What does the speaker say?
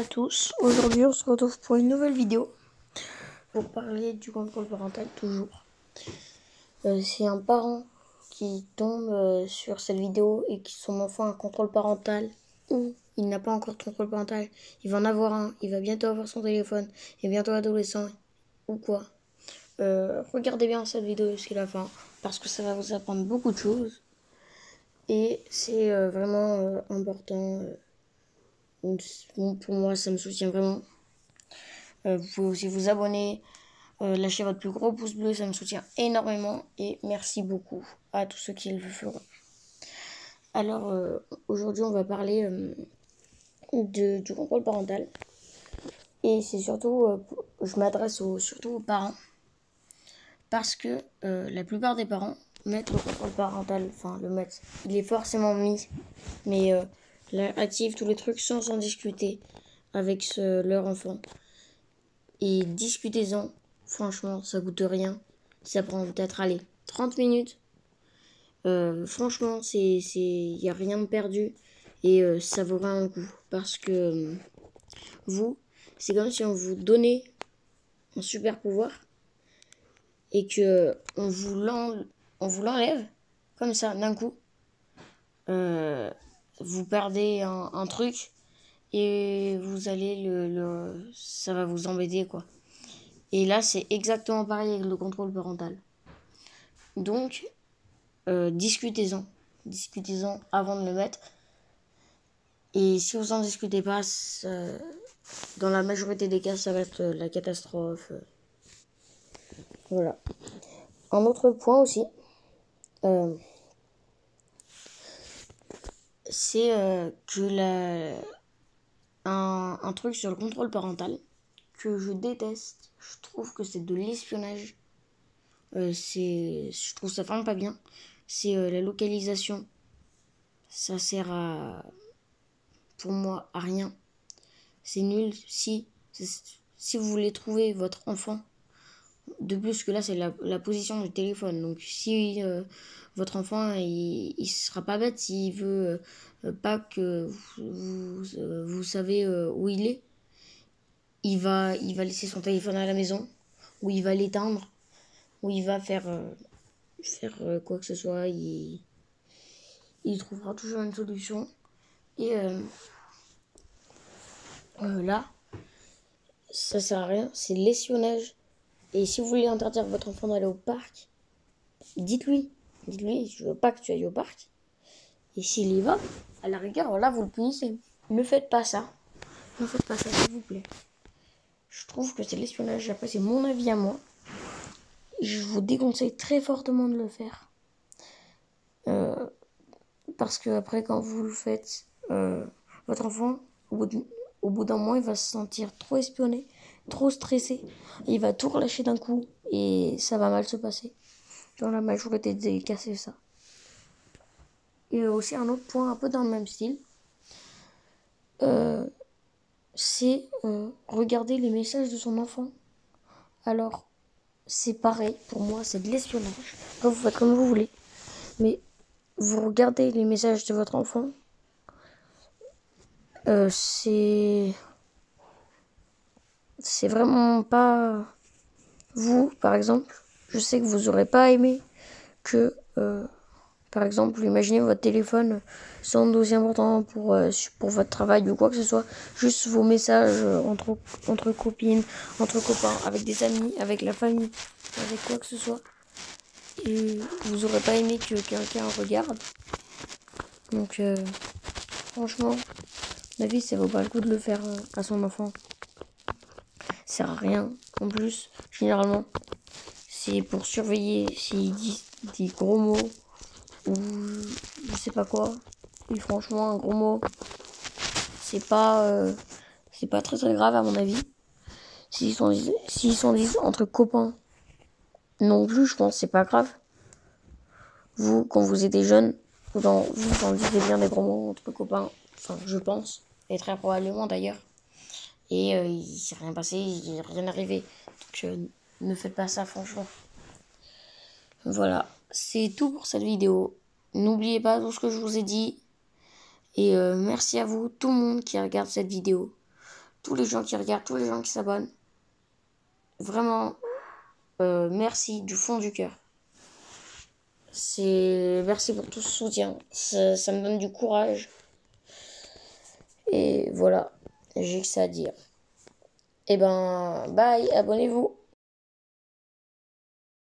tous, aujourd'hui on se retrouve pour une nouvelle vidéo pour parler du contrôle parental toujours. C'est un parent qui tombe sur cette vidéo et qui son enfant a un contrôle parental ou il n'a pas encore de contrôle parental, il va en avoir un, il va bientôt avoir son téléphone, il est bientôt adolescent ou quoi. Regardez bien cette vidéo jusqu'à la fin parce que ça va vous apprendre beaucoup de choses et c'est vraiment important. Pour moi, ça me soutient vraiment. Vous pouvez aussi vous abonner, lâcher votre plus gros pouce bleu, ça me soutient énormément. Et merci beaucoup à tous ceux qui le feront. Alors, aujourd'hui, on va parler du contrôle parental. Et c'est surtout, je m'adresse surtout aux parents. Parce que la plupart des parents mettent le contrôle parental, enfin le mettent, il est forcément mis. Mais activent tous les trucs sans en discuter avec leur enfant. Et discutez-en, franchement, ça coûte rien. Ça prend peut-être, 30 minutes. Franchement, il n'y a rien de perdu. Et ça vaudra un coup. Parce que vous, c'est comme si on vous donnait un super pouvoir. Et que on vous l'enlève. Comme ça, d'un coup. Vous perdez un truc. Et vous allez ça va vous embêter, quoi. Et là, c'est exactement pareil avec le contrôle parental. Donc, discutez-en. Discutez-en avant de le mettre. Et si vous en discutez pas, dans la majorité des cas, ça va être la catastrophe. Voilà. Un autre point aussi, c'est que un truc sur le contrôle parental que je déteste. Je trouve que c'est de l'espionnage. Je trouve ça vraiment pas bien. C'est la localisation. Ça sert pour moi à rien. C'est nul si vous voulez trouver votre enfant. De plus que là, c'est la position du téléphone. Donc si votre enfant, il sera pas bête s'il veut pas que vous savez où il est. Il va laisser son téléphone à la maison, ou il va l'éteindre, ou il va faire quoi que ce soit. Il trouvera toujours une solution. Et là, ça sert à rien, c'est l'espionnage. Et si vous voulez interdire votre enfant d'aller au parc, dites-lui, je veux pas que tu ailles au parc. Et s'il y va, à la rigueur, là, vous le punissez. Ne faites pas ça. Ne faites pas ça, s'il vous plaît. Je trouve que c'est l'espionnage. Après, c'est mon avis à moi. Je vous déconseille très fortement de le faire. Parce que après, quand vous le faites, votre enfant, au bout d'un mois, il va se sentir trop espionné, trop stressé. Il va tout relâcher d'un coup et ça va mal se passer. Dans la majorité des cas, c'est ça. Et aussi un autre point un peu dans le même style, c'est regarder les messages de son enfant. Alors, c'est pareil, pour moi, c'est de l'espionnage. Après, vous faites comme vous voulez. Mais vous regardez les messages de votre enfant, c'est vraiment pas vous, par exemple. Je sais que vous aurez pas aimé que, par exemple, imaginez votre téléphone sans dossier important pour votre travail ou quoi que ce soit. Juste vos messages entre copines, entre copains, avec des amis, avec la famille, avec quoi que ce soit. Et vous aurez pas aimé que quelqu'un regarde. Donc, franchement, à mon avis, ça vaut pas le coup de le faire à son enfant. Ça sert à rien. En plus, généralement, c'est pour surveiller s'il dit des gros mots ou je sais pas quoi. Et franchement, un gros mot, c'est pas très très grave à mon avis. S'ils sont disent entre copains, non plus, je pense que c'est pas grave. Vous, quand vous étiez jeune, vous en disiez bien des gros mots entre copains. Enfin, je pense. Et très probablement d'ailleurs. Et il s'est rien passé, il n'est rien arrivé. Donc ne faites pas ça, franchement. Voilà, c'est tout pour cette vidéo. N'oubliez pas tout ce que je vous ai dit. Et merci à vous, tout le monde qui regarde cette vidéo. tous les gens qui regardent, tous les gens qui s'abonnent. Vraiment, merci du fond du cœur. Merci pour tout ce soutien. Ça me donne du courage. Et voilà, j'ai que ça à dire. Et ben, bye, abonnez-vous.